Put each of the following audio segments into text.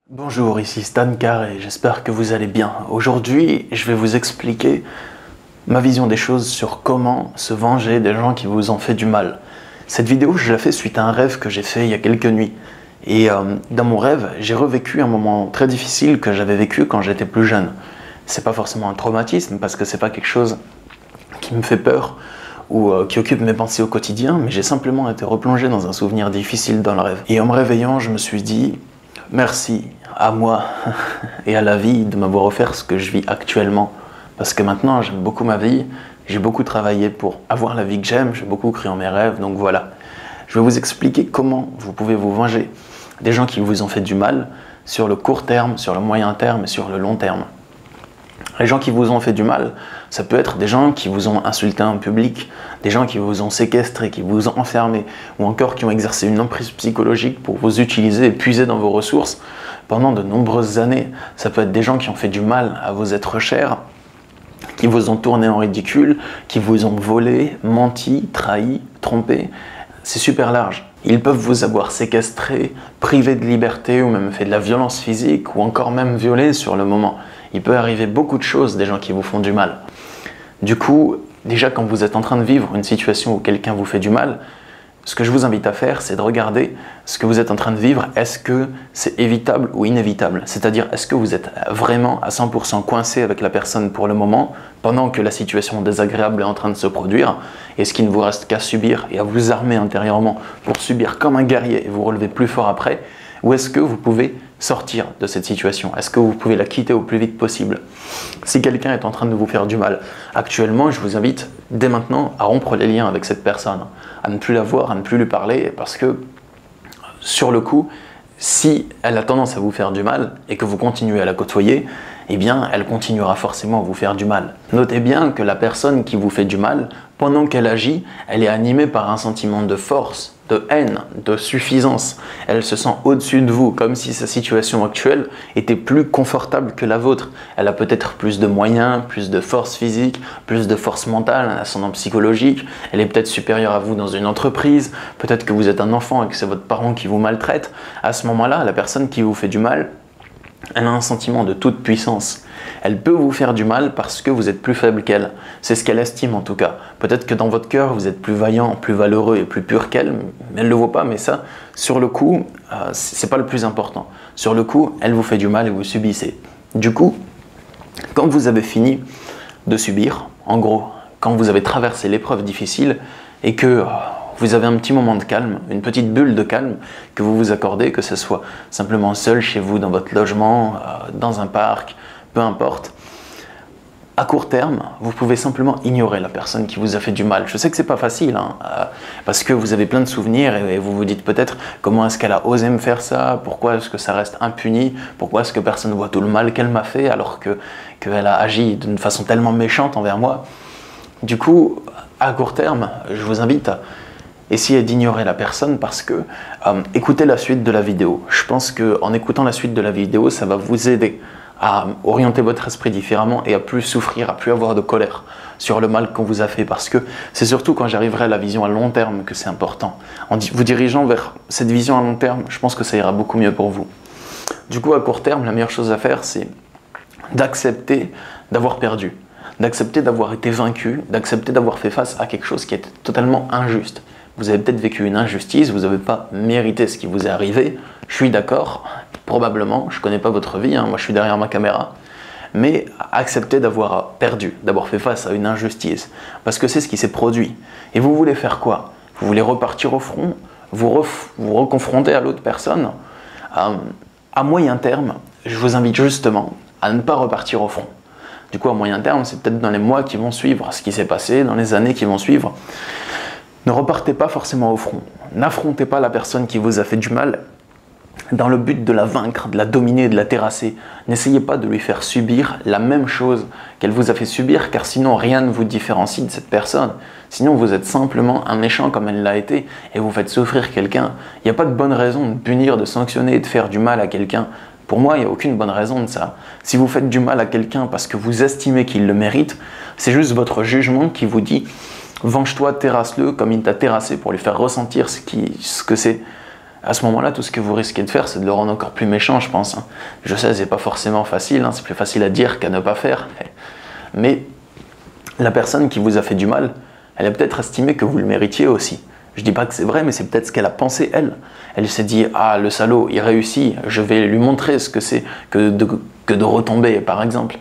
Bonjour, ici Stan Carr et j'espère que vous allez bien. Aujourd'hui, je vais vous expliquer ma vision des choses sur comment se venger des gens qui vous ont fait du mal. Cette vidéo, je la fais suite à un rêve que j'ai fait il y a quelques nuits. Et dans mon rêve, j'ai revécu un moment très difficile que j'avais vécu quand j'étais plus jeune. C'est pas forcément un traumatisme parce que c'est pas quelque chose qui me fait peur ou qui occupe mes pensées au quotidien, mais j'ai simplement été replongé dans un souvenir difficile dans le rêve. Et en me réveillant, je me suis dit merci à moi et à la vie de m'avoir offert ce que je vis actuellement. Parce que maintenant, j'aime beaucoup ma vie, j'ai beaucoup travaillé pour avoir la vie que j'aime, j'ai beaucoup cru en mes rêves, donc voilà. Je vais vous expliquer comment vous pouvez vous venger des gens qui vous ont fait du mal sur le court terme, sur le moyen terme et sur le long terme. Les gens qui vous ont fait du mal, ça peut être des gens qui vous ont insulté en public, des gens qui vous ont séquestré, qui vous ont enfermé, ou encore qui ont exercé une emprise psychologique pour vous utiliser et puiser dans vos ressources pendant de nombreuses années. Ça peut être des gens qui ont fait du mal à vos êtres chers, qui vous ont tourné en ridicule, qui vous ont volé, menti, trahi, trompé. C'est super large. Ils peuvent vous avoir séquestré, privé de liberté ou même fait de la violence physique ou encore même violé sur le moment. Il peut arriver beaucoup de choses des gens qui vous font du mal. Du coup, déjà quand vous êtes en train de vivre une situation où quelqu'un vous fait du mal, ce que je vous invite à faire, c'est de regarder ce que vous êtes en train de vivre. Est-ce que c'est évitable ou inévitable? C'est-à-dire, est-ce que vous êtes vraiment à 100% coincé avec la personne pour le moment, pendant que la situation désagréable est en train de se produire? Est-ce qu'il ne vous reste qu'à subir et à vous armer intérieurement pour subir comme un guerrier et vous relever plus fort après? Ou est-ce que vous pouvez sortir de cette situation? Est-ce que vous pouvez la quitter au plus vite possible? Si quelqu'un est en train de vous faire du mal actuellement, je vous invite dès maintenant à rompre les liens avec cette personne, à ne plus la voir, à ne plus lui parler, parce que sur le coup, si elle a tendance à vous faire du mal et que vous continuez à la côtoyer, eh bien, elle continuera forcément à vous faire du mal. Notez bien que la personne qui vous fait du mal, pendant qu'elle agit, elle est animée par un sentiment de force, de haine, de suffisance. Elle se sent au-dessus de vous, comme si sa situation actuelle était plus confortable que la vôtre. Elle a peut-être plus de moyens, plus de force physique, plus de force mentale, un ascendant psychologique. Elle est peut-être supérieure à vous dans une entreprise. Peut-être que vous êtes un enfant et que c'est votre parent qui vous maltraite. À ce moment-là, la personne qui vous fait du mal, elle a un sentiment de toute puissance. Elle peut vous faire du mal parce que vous êtes plus faible qu'elle. C'est ce qu'elle estime en tout cas. Peut-être que dans votre cœur, vous êtes plus vaillant, plus valeureux et plus pur qu'elle, mais elle ne le voit pas. Mais ça, sur le coup, c'est pas le plus important. Sur le coup, elle vous fait du mal et vous subissez. Du coup, quand vous avez fini de subir, en gros, quand vous avez traversé l'épreuve difficile et que vous avez un petit moment de calme, une petite bulle de calme que vous vous accordez, que ce soit simplement seul chez vous, dans votre logement, dans un parc, peu importe. À court terme, vous pouvez simplement ignorer la personne qui vous a fait du mal. Je sais que c'est pas facile, parce que vous avez plein de souvenirs et vous vous dites peut-être comment est-ce qu'elle a osé me faire ça, pourquoi est-ce que ça reste impuni, pourquoi est-ce que personne ne voit tout le mal qu'elle m'a fait alors qu'elle a agi d'une façon tellement méchante envers moi. Du coup, à court terme, je vous invite à essayez d'ignorer la personne parce que écoutez la suite de la vidéo. Je pense qu'en écoutant la suite de la vidéo, ça va vous aider à orienter votre esprit différemment et à plus souffrir, à plus avoir de colère sur le mal qu'on vous a fait. Parce que c'est surtout quand j'arriverai à la vision à long terme que c'est important. En vous dirigeant vers cette vision à long terme, je pense que ça ira beaucoup mieux pour vous. Du coup, à court terme, la meilleure chose à faire, c'est d'accepter d'avoir perdu, d'accepter d'avoir été vaincu, d'accepter d'avoir fait face à quelque chose qui était totalement injuste. Vous avez peut-être vécu une injustice, vous n'avez pas mérité ce qui vous est arrivé, je suis d'accord, probablement, je ne connais pas votre vie, moi je suis derrière ma caméra, mais acceptez d'avoir perdu, d'avoir fait face à une injustice, parce que c'est ce qui s'est produit. Et vous voulez faire quoi? Vous voulez repartir au front, vous reconfronter à l'autre personne? À moyen terme, je vous invite justement à ne pas repartir au front. Du coup, à moyen terme, c'est peut-être dans les mois qui vont suivre ce qui s'est passé, dans les années qui vont suivre. Ne repartez pas forcément au front. N'affrontez pas la personne qui vous a fait du mal dans le but de la vaincre, de la dominer, de la terrasser. N'essayez pas de lui faire subir la même chose qu'elle vous a fait subir, car sinon rien ne vous différencie de cette personne. Sinon vous êtes simplement un méchant comme elle l'a été et vous faites souffrir quelqu'un. Il n'y a pas de bonne raison de punir, de sanctionner, de faire du mal à quelqu'un. Pour moi, il n'y a aucune bonne raison de ça. Si vous faites du mal à quelqu'un parce que vous estimez qu'il le mérite, c'est juste votre jugement qui vous dit « Venge-toi, terrasse-le comme il t'a terrassé pour lui faire ressentir ce que c'est À ce moment-là, tout ce que vous risquez de faire, c'est de le rendre encore plus méchant, je pense. Je sais, c'est pas forcément facile, c'est plus facile à dire qu'à ne pas faire. Mais la personne qui vous a fait du mal, elle a peut-être estimé que vous le méritiez aussi. Je dis pas que c'est vrai, mais c'est peut-être ce qu'elle a pensé, elle. Elle s'est dit, ah, le salaud, il réussit, je vais lui montrer ce que c'est que de retomber, par exemple.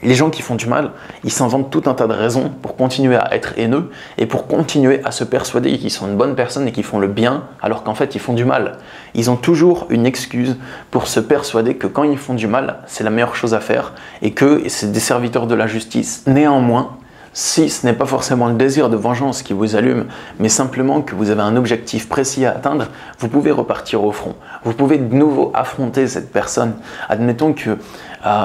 Les gens qui font du mal, ils s'inventent tout un tas de raisons pour continuer à être haineux et pour continuer à se persuader qu'ils sont une bonne personne et qu'ils font le bien, alors qu'en fait, ils font du mal. Ils ont toujours une excuse pour se persuader que quand ils font du mal, c'est la meilleure chose à faire et que c'est des serviteurs de la justice. Néanmoins, si ce n'est pas forcément le désir de vengeance qui vous allume, mais simplement que vous avez un objectif précis à atteindre, vous pouvez repartir au front. Vous pouvez de nouveau affronter cette personne. Admettons que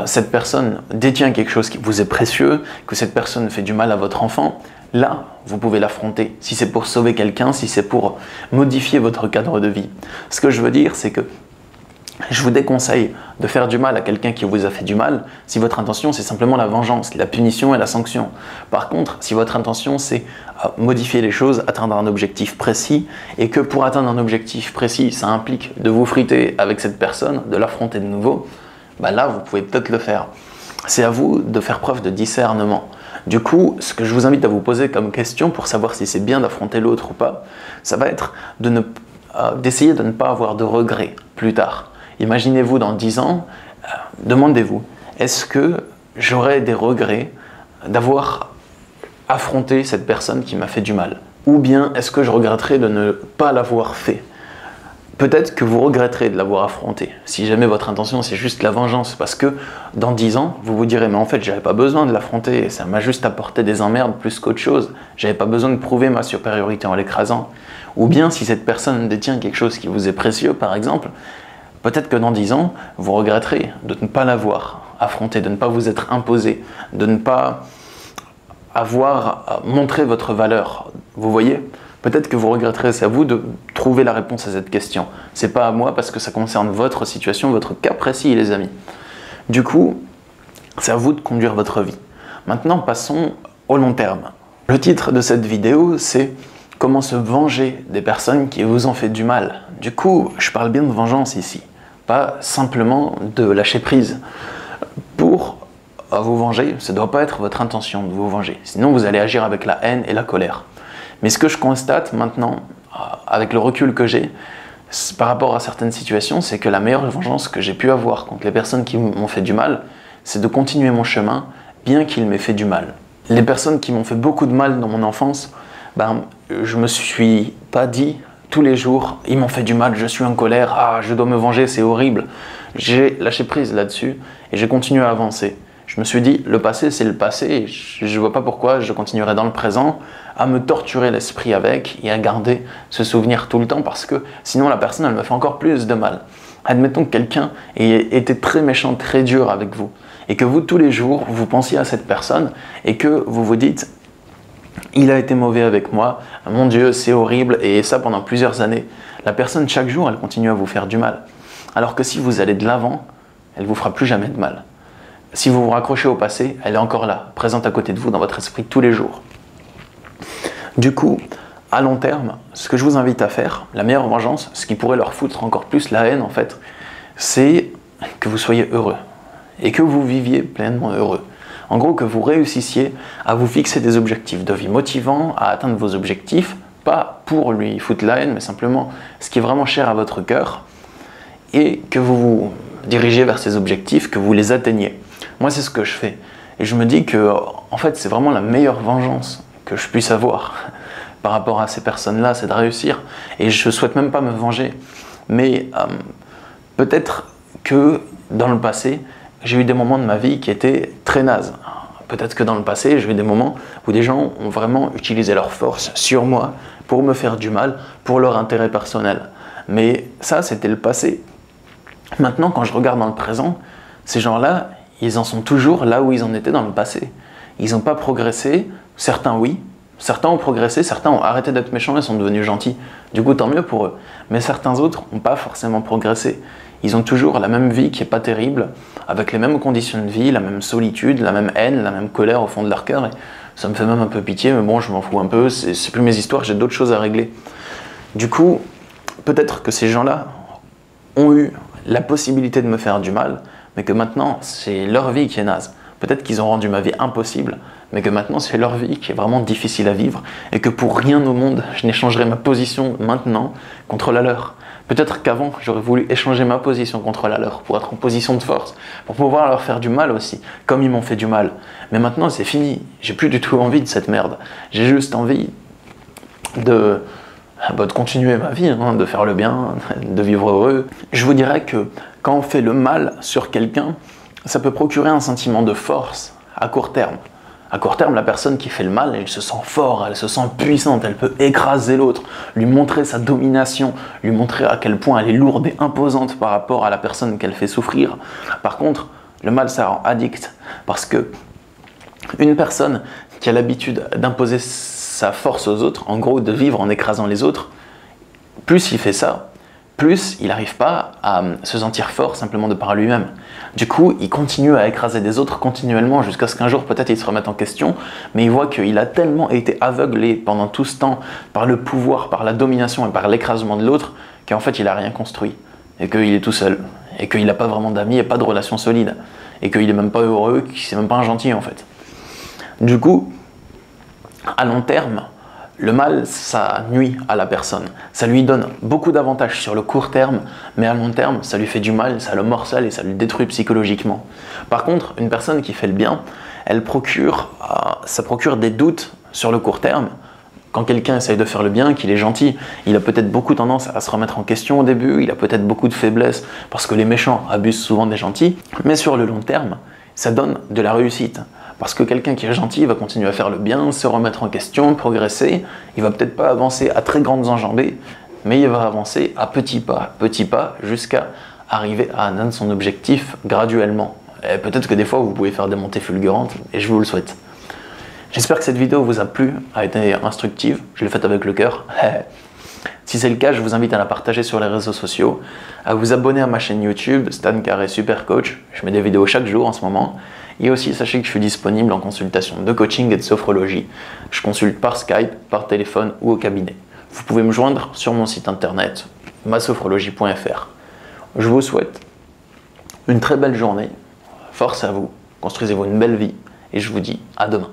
cette personne détient quelque chose qui vous est précieux, que cette personne fait du mal à votre enfant. Là, vous pouvez l'affronter. Si c'est pour sauver quelqu'un, si c'est pour modifier votre cadre de vie. Ce que je veux dire, c'est que je vous déconseille de faire du mal à quelqu'un qui vous a fait du mal si votre intention c'est simplement la vengeance, la punition et la sanction. Par contre, si votre intention c'est modifier les choses, atteindre un objectif précis et que pour atteindre un objectif précis ça implique de vous friter avec cette personne, de l'affronter de nouveau, là vous pouvez peut-être le faire. C'est à vous de faire preuve de discernement. Du coup, ce que je vous invite à vous poser comme question pour savoir si c'est bien d'affronter l'autre ou pas, ça va être d'essayer de ne pas avoir de regrets plus tard. Imaginez-vous dans 10 ans, demandez-vous, est-ce que j'aurai des regrets d'avoir affronté cette personne qui m'a fait du mal? Ou bien est-ce que je regretterai de ne pas l'avoir fait? Peut-être que vous regretterez de l'avoir affronté, si jamais votre intention c'est juste la vengeance, parce que dans 10 ans, vous vous direz, mais en fait, j'avais pas besoin de l'affronter, ça m'a juste apporté des emmerdes plus qu'autre chose, j'avais pas besoin de prouver ma supériorité en l'écrasant. Ou bien, si cette personne détient quelque chose qui vous est précieux, par exemple, peut-être que dans 10 ans, vous regretterez de ne pas l'avoir affronté, de ne pas vous être imposé, de ne pas avoir montré votre valeur. Vous voyez? Peut-être que vous regretterez, c'est à vous de trouver la réponse à cette question. C'est pas à moi parce que ça concerne votre situation, votre cas précis, les amis. Du coup, c'est à vous de conduire votre vie. Maintenant, passons au long terme. Le titre de cette vidéo, c'est « Comment se venger des personnes qui vous ont fait du mal ». Du coup, je parle bien de vengeance ici, pas simplement de lâcher prise. Pour vous venger, ça ne doit pas être votre intention de vous venger, sinon vous allez agir avec la haine et la colère. Mais ce que je constate maintenant, avec le recul que j'ai, par rapport à certaines situations, c'est que la meilleure vengeance que j'ai pu avoir contre les personnes qui m'ont fait du mal, c'est de continuer mon chemin, bien qu'ils m'aient fait du mal. Les personnes qui m'ont fait beaucoup de mal dans mon enfance, je me suis pas dit tous les jours, ils m'ont fait du mal, je suis en colère, je dois me venger, c'est horrible. J'ai lâché prise là-dessus et j'ai continué à avancer. Je me suis dit, le passé c'est le passé, et je ne vois pas pourquoi je continuerai dans le présent à me torturer l'esprit avec et à garder ce souvenir tout le temps parce que sinon la personne elle me fait encore plus de mal. Admettons que quelqu'un ait été très méchant, très dur avec vous et que vous tous les jours vous pensiez à cette personne et que vous vous dites il a été mauvais avec moi, mon Dieu c'est horrible et ça pendant plusieurs années. La personne chaque jour elle continue à vous faire du mal alors que si vous allez de l'avant, elle ne vous fera plus jamais de mal. Si vous vous raccrochez au passé, elle est encore là, présente à côté de vous dans votre esprit tous les jours. Du coup, à long terme, ce que je vous invite à faire, la meilleure vengeance, ce qui pourrait leur foutre encore plus la haine en fait, c'est que vous soyez heureux et que vous viviez pleinement heureux. En gros, que vous réussissiez à vous fixer des objectifs de vie motivants, à atteindre vos objectifs, pas pour lui foutre la haine, mais simplement ce qui est vraiment cher à votre cœur, et que vous vous dirigez vers ces objectifs, que vous les atteigniez. Moi, c'est ce que je fais. Et je me dis que, en fait, c'est vraiment la meilleure vengeance que je puisse avoir par rapport à ces personnes-là, c'est de réussir. Et je ne souhaite même pas me venger. Mais peut-être que dans le passé, j'ai eu des moments de ma vie qui étaient très nazes. Peut-être que dans le passé, j'ai eu des moments où des gens ont vraiment utilisé leur force sur moi pour me faire du mal, pour leur intérêt personnel. Mais ça, c'était le passé. Maintenant, quand je regarde dans le présent, ces gens-là, ils en sont toujours là où ils en étaient dans le passé. Ils n'ont pas progressé, certains oui, certains ont progressé, certains ont arrêté d'être méchants et sont devenus gentils. Du coup, tant mieux pour eux. Mais certains autres n'ont pas forcément progressé. Ils ont toujours la même vie qui n'est pas terrible, avec les mêmes conditions de vie, la même solitude, la même haine, la même colère au fond de leur cœur. Et ça me fait même un peu pitié, mais bon, je m'en fous un peu, c'est plus mes histoires, j'ai d'autres choses à régler. Du coup, peut-être que ces gens-là ont eu la possibilité de me faire du mal, mais que maintenant c'est leur vie qui est naze. Peut-être qu'ils ont rendu ma vie impossible, mais que maintenant c'est leur vie qui est vraiment difficile à vivre et que pour rien au monde je n'échangerai ma position maintenant contre la leur. Peut-être qu'avant j'aurais voulu échanger ma position contre la leur pour être en position de force, pour pouvoir leur faire du mal aussi, comme ils m'ont fait du mal. Mais maintenant c'est fini, j'ai plus du tout envie de cette merde. J'ai juste envie de continuer ma vie, hein, de faire le bien, de vivre heureux. Je vous dirais que quand on fait le mal sur quelqu'un, ça peut procurer un sentiment de force à court terme. À court terme, la personne qui fait le mal, elle se sent forte, elle se sent puissante, elle peut écraser l'autre, lui montrer sa domination, lui montrer à quel point elle est lourde et imposante par rapport à la personne qu'elle fait souffrir. Par contre, le mal, ça rend addict, parce que une personne qui a l'habitude d'imposer sa force aux autres, en gros de vivre en écrasant les autres, plus il fait ça, plus il n'arrive pas à se sentir fort simplement de par lui-même. Du coup, il continue à écraser des autres continuellement jusqu'à ce qu'un jour peut-être il se remette en question, mais il voit qu'il a tellement été aveuglé pendant tout ce temps par le pouvoir, par la domination et par l'écrasement de l'autre, qu'en fait il n'a rien construit, et qu'il est tout seul, et qu'il n'a pas vraiment d'amis et pas de relations solides, et qu'il n'est même pas heureux, qu'il n'est même pas un gentil en fait. Du coup, à long terme, le mal, ça nuit à la personne. Ça lui donne beaucoup d'avantages sur le court terme, mais à long terme, ça lui fait du mal, ça le morcelle et ça le détruit psychologiquement. Par contre, une personne qui fait le bien, ça procure des doutes sur le court terme. Quand quelqu'un essaye de faire le bien, qu'il est gentil, il a peut-être beaucoup tendance à se remettre en question au début, il a peut-être beaucoup de faiblesses, parce que les méchants abusent souvent des gentils, mais sur le long terme, ça donne de la réussite. Parce que quelqu'un qui est gentil va continuer à faire le bien, se remettre en question, progresser. Il va peut-être pas avancer à très grandes enjambées, mais il va avancer à petits pas, jusqu'à arriver à atteindre son objectif graduellement. Et peut-être que des fois, vous pouvez faire des montées fulgurantes, et je vous le souhaite. J'espère que cette vidéo vous a plu, a été instructive. Je l'ai faite avec le cœur. Si c'est le cas, je vous invite à la partager sur les réseaux sociaux, à vous abonner à ma chaîne YouTube, Stan Carré Super Coach. Je mets des vidéos chaque jour en ce moment. Et aussi, sachez que je suis disponible en consultation de coaching et de sophrologie. Je consulte par Skype, par téléphone ou au cabinet. Vous pouvez me joindre sur mon site internet, masophrologie.fr. Je vous souhaite une très belle journée. Force à vous, construisez-vous une belle vie et je vous dis à demain.